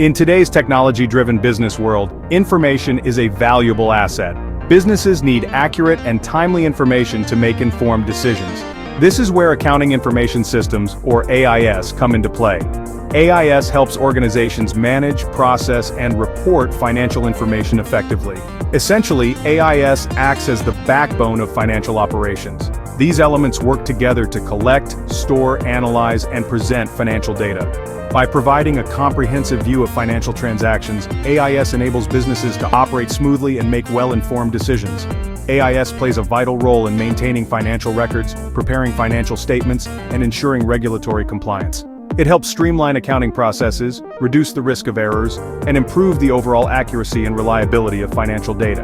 In today's technology-driven business world, information is a valuable asset. Businesses need accurate and timely information to make informed decisions. This is where accounting information systems, or AIS, come into play. AIS helps organizations manage, process, and report financial information effectively. Essentially, AIS acts as the backbone of financial operations. These elements work together to collect, store, analyze, and present financial data. By providing a comprehensive view of financial transactions, AIS enables businesses to operate smoothly and make well-informed decisions. AIS plays a vital role in maintaining financial records, preparing financial statements, and ensuring regulatory compliance. It helps streamline accounting processes, reduce the risk of errors, and improve the overall accuracy and reliability of financial data.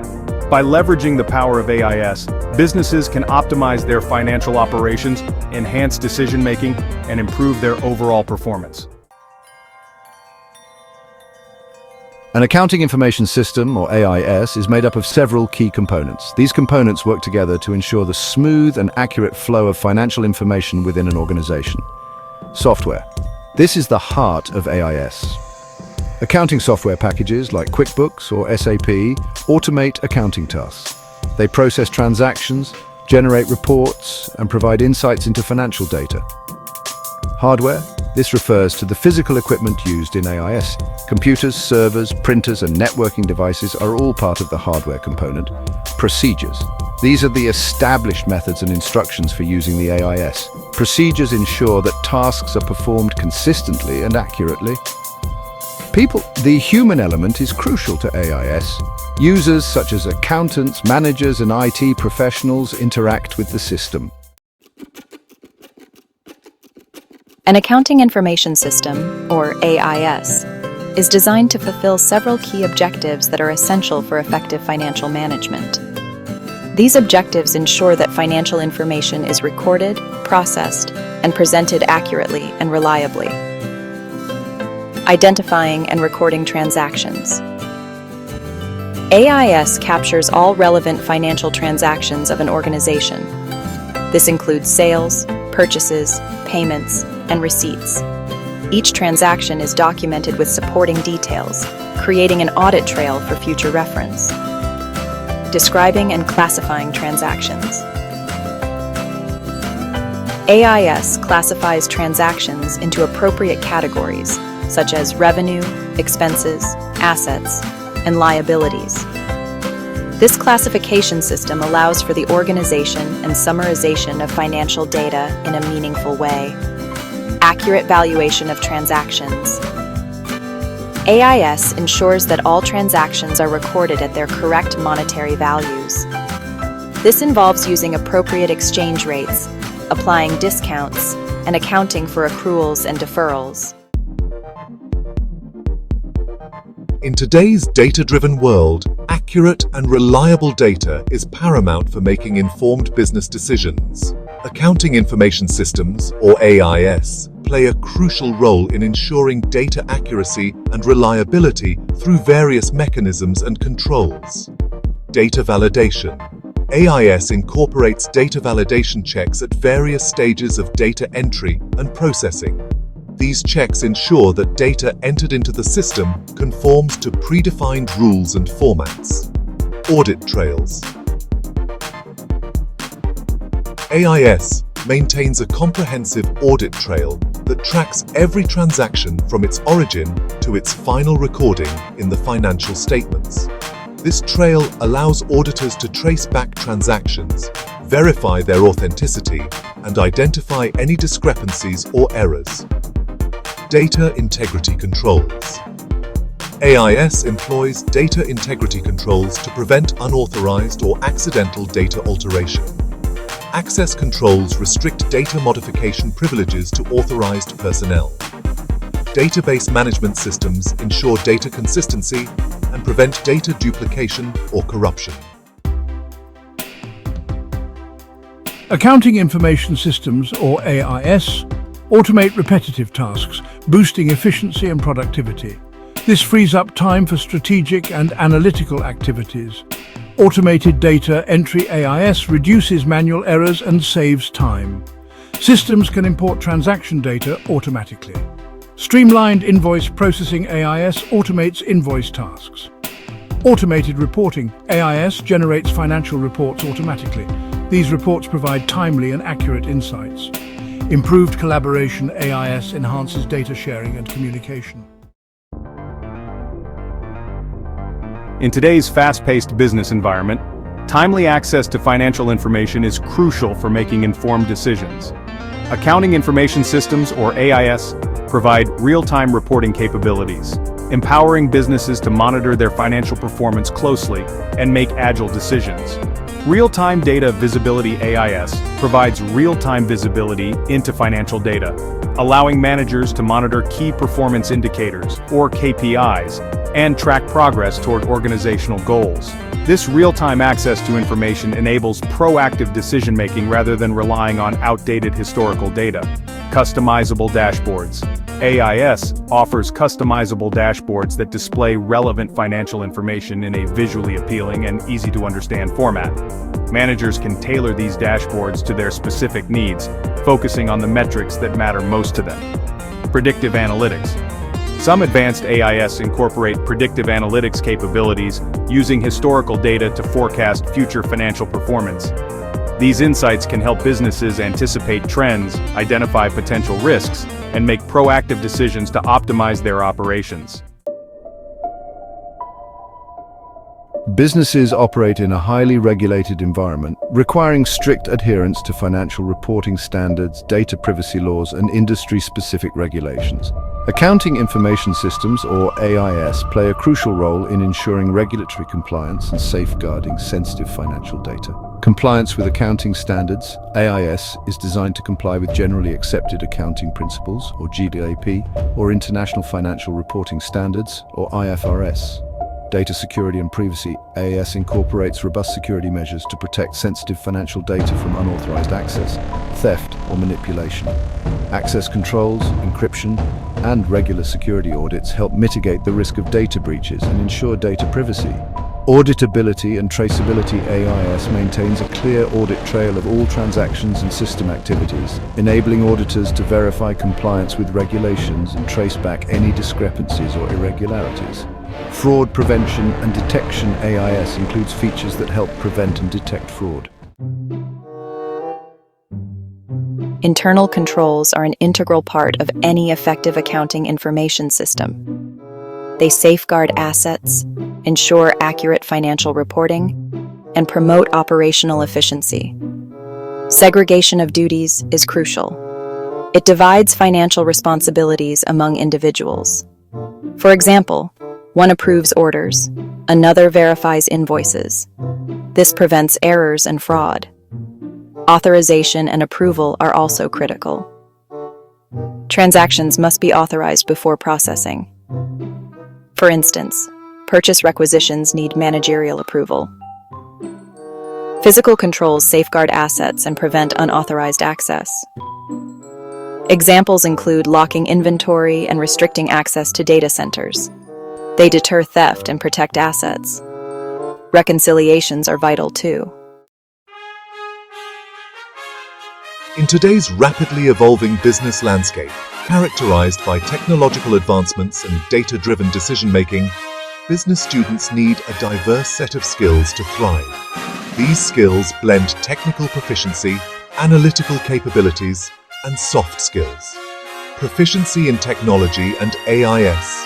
By leveraging the power of AIS, businesses can optimize their financial operations, enhance decision-making, and improve their overall performance. An accounting information system, or AIS, is made up of several key components. These components work together to ensure the smooth and accurate flow of financial information within an organization. Software. This is the heart of AIS. Accounting software packages like QuickBooks or SAP automate accounting tasks. They process transactions, generate reports, and provide insights into financial data. Hardware. This refers to the physical equipment used in AIS. Computers, servers, printers, and networking devices are all part of the hardware component. Procedures. These are the established methods and instructions for using the AIS. Procedures ensure that tasks are performed consistently and accurately. People. The human element is crucial to AIS. Users such as accountants, managers, and IT professionals interact with the system. An accounting information system, or AIS, is designed to fulfill several key objectives that are essential for effective financial management. These objectives ensure that financial information is recorded, processed, and presented accurately and reliably. Identifying and recording transactions. AIS captures all relevant financial transactions of an organization. This includes sales, purchases, payments, and receipts. Each transaction is documented with supporting details, creating an audit trail for future reference. Describing and classifying transactions. AIS classifies transactions into appropriate categories, such as revenue, expenses, assets, and liabilities. This classification system allows for the organization and summarization of financial data in a meaningful way. Accurate valuation of transactions. AIS ensures that all transactions are recorded at their correct monetary values. This involves using appropriate exchange rates, applying discounts, and accounting for accruals and deferrals. In today's data-driven world, accurate and reliable data is paramount for making informed business decisions. Accounting information systems, or AIS, play a crucial role in ensuring data accuracy and reliability through various mechanisms and controls. Data validation. AIS incorporates data validation checks at various stages of data entry and processing. These checks ensure that data entered into the system conforms to predefined rules and formats. Audit trails. AIS maintains a comprehensive audit trail that tracks every transaction from its origin to its final recording in the financial statements. This trail allows auditors to trace back transactions, verify their authenticity, and identify any discrepancies or errors. Data integrity controls. AIS employs data integrity controls to prevent unauthorized or accidental data alteration. Access controls restrict data modification privileges to authorized personnel. Database management systems ensure data consistency and prevent data duplication or corruption. Accounting information systems, or AIS, automate repetitive tasks, boosting efficiency and productivity. This frees up time for strategic and analytical activities. Automated data entry AIS reduces manual errors and saves time. Systems can import transaction data automatically. Streamlined invoice processing AIS automates invoice tasks. Automated reporting AIS generates financial reports automatically. These reports provide timely and accurate insights. Improved collaboration AIS enhances data sharing and communication. In today's fast-paced business environment, timely access to financial information is crucial for making informed decisions. Accounting information systems, or AIS, provide real-time reporting capabilities, empowering businesses to monitor their financial performance closely and make agile decisions. Real-time data visibility AIS provides real-time visibility into financial data, allowing managers to monitor key performance indicators, or KPIs, and track progress toward organizational goals. This real-time access to information enables proactive decision-making rather than relying on outdated historical data. Customizable dashboards. AIS offers customizable dashboards that display relevant financial information in a visually appealing and easy-to-understand format. Managers can tailor these dashboards to their specific needs, focusing on the metrics that matter most to them. Predictive analytics. Some advanced AIS incorporate predictive analytics capabilities using historical data to forecast future financial performance. These insights can help businesses anticipate trends, identify potential risks, and make proactive decisions to optimize their operations. Businesses operate in a highly regulated environment, requiring strict adherence to financial reporting standards, data privacy laws, and industry-specific regulations. Accounting information systems, or AIS, play a crucial role in ensuring regulatory compliance and safeguarding sensitive financial data. Compliance with accounting standards, AIS, is designed to comply with generally accepted accounting principles, or GAAP, or International Financial Reporting Standards, or IFRS. Data security and privacy, AIS incorporates robust security measures to protect sensitive financial data from unauthorized access, theft, or manipulation. Access controls, encryption, and regular security audits help mitigate the risk of data breaches and ensure data privacy. Auditability and traceability AIS maintains a clear audit trail of all transactions and system activities, enabling auditors to verify compliance with regulations and trace back any discrepancies or irregularities. Fraud prevention and detection AIS includes features that help prevent and detect fraud. Internal controls are an integral part of any effective accounting information system. They safeguard assets, ensure accurate financial reporting, and promote operational efficiency. Segregation of duties is crucial. It divides financial responsibilities among individuals. For example, one approves orders, another verifies invoices. This prevents errors and fraud. Authorization and approval are also critical. Transactions must be authorized before processing. For instance, purchase requisitions need managerial approval. Physical controls safeguard assets and prevent unauthorized access. Examples include locking inventory and restricting access to data centers. They deter theft and protect assets. Reconciliations are vital too. In today's rapidly evolving business landscape, characterized by technological advancements and data-driven decision-making, business students need a diverse set of skills to thrive. These skills blend technical proficiency, analytical capabilities, and soft skills. Proficiency in technology and AIS.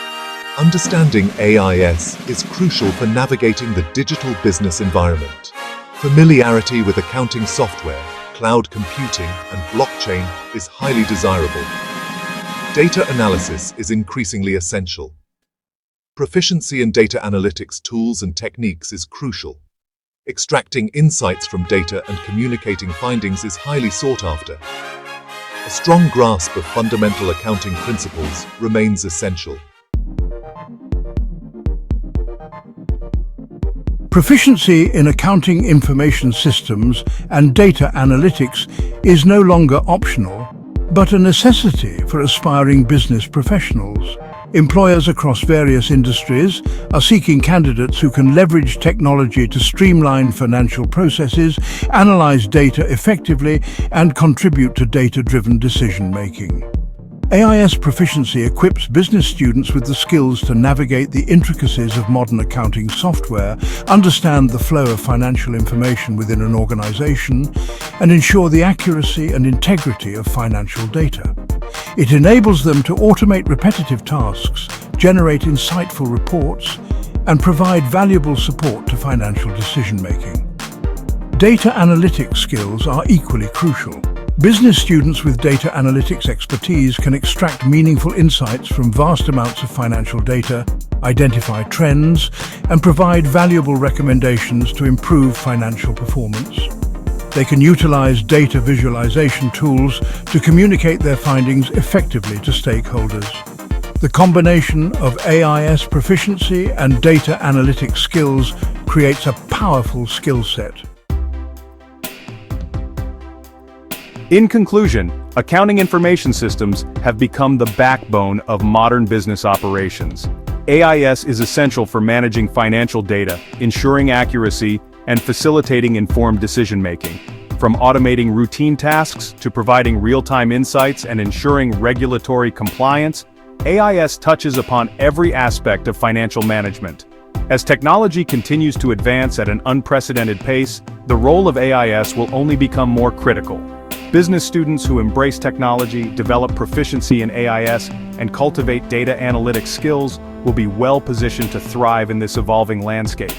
Understanding AIS is crucial for navigating the digital business environment. Familiarity with accounting software, cloud computing, and blockchain is highly desirable. Data analysis is increasingly essential. Proficiency in data analytics tools and techniques is crucial. Extracting insights from data and communicating findings is highly sought after. A strong grasp of fundamental accounting principles remains essential. Proficiency in accounting information systems and data analytics is no longer optional, but a necessity for aspiring business professionals. Employers across various industries are seeking candidates who can leverage technology to streamline financial processes, analyze data effectively, and contribute to data-driven decision-making. AIS Proficiency equips business students with the skills to navigate the intricacies of modern accounting software, understand the flow of financial information within an organization, and ensure the accuracy and integrity of financial data. It enables them to automate repetitive tasks, generate insightful reports, and provide valuable support to financial decision-making. Data analytics skills are equally crucial. Business students with data analytics expertise can extract meaningful insights from vast amounts of financial data, identify trends, and provide valuable recommendations to improve financial performance. They can utilize data visualization tools to communicate their findings effectively to stakeholders. The combination of AIS proficiency and data analytics skills creates a powerful skill set. In conclusion, accounting information systems have become the backbone of modern business operations. AIS is essential for managing financial data, ensuring accuracy, and facilitating informed decision-making. From automating routine tasks to providing real-time insights and ensuring regulatory compliance, AIS touches upon every aspect of financial management. As technology continues to advance at an unprecedented pace, the role of AIS will only become more critical. Business students who embrace technology, develop proficiency in AIS, and cultivate data analytics skills will be well-positioned to thrive in this evolving landscape.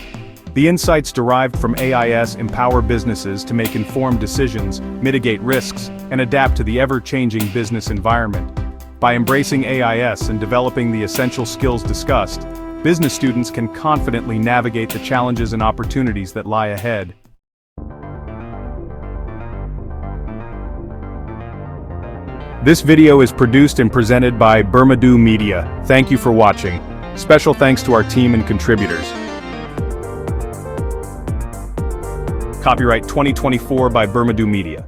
The insights derived from AIS empower businesses to make informed decisions, mitigate risks, and adapt to the ever-changing business environment. By embracing AIS and developing the essential skills discussed, business students can confidently navigate the challenges and opportunities that lie ahead. This video is produced and presented by BIRMADUU Media. Thank you for watching. Special thanks to our team and contributors. Copyright 2024 by BIRMADUU Media.